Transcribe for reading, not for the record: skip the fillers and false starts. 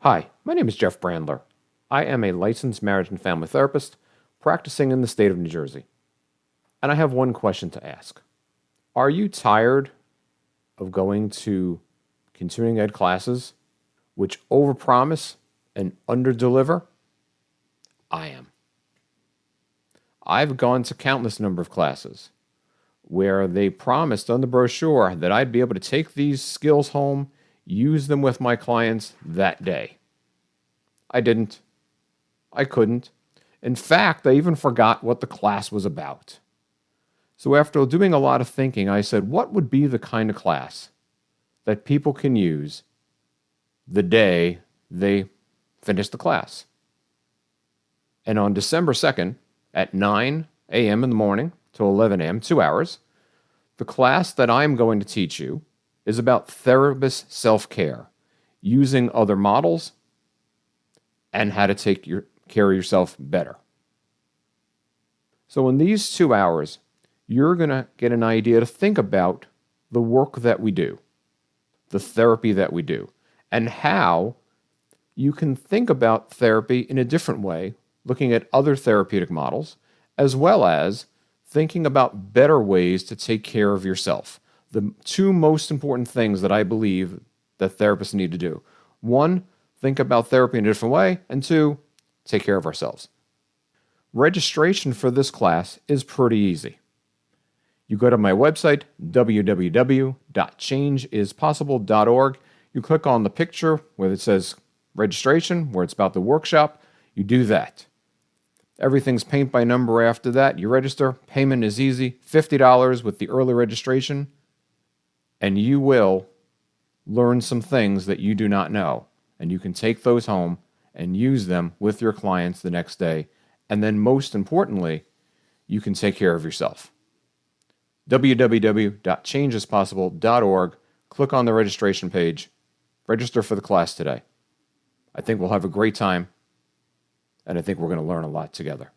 Hi, my name is Jeff Brandler. I am a licensed marriage and family therapist practicing in the state of New Jersey. And I have one question to ask. Are you tired of going to continuing ed classes which overpromise and underdeliver? I am. I've gone to countless number of classes where they promised on the brochure that I'd be able to take these skills home, use them with my clients that day. I didn't. I couldn't. In fact, I even forgot what the class was about. So after doing a lot of thinking, I said, what would be the kind of class that people can use the day they finish the class? And on December 2nd, at 9 a.m. in the morning to 11 a.m., 2 hours, the class that I'm going to teach you is about therapist self-care, using other models and how to take care of yourself better. So in these 2 hours, you're going to get an idea to think about the work that we do, the therapy that we do, and how you can think about therapy in a different way, looking at other therapeutic models, as well as thinking about better ways to take care of yourself. The two most important things that I believe that therapists need to do. One, think about therapy in a different way, and two, take care of ourselves. Registration for this class is pretty easy. You go to my website, www.changeispossible.org. You click on the picture where it says registration, where it's about the workshop. You do that. Everything's paint by number after that. You register. Payment is easy, $50 with the early registration, and you will learn some things that you do not know. And you can take those home and use them with your clients the next day. And then most importantly, you can take care of yourself. www.changeispossible.org. Click on the registration page. Register for the class today. I think we'll have a great time, and I think we're going to learn a lot together.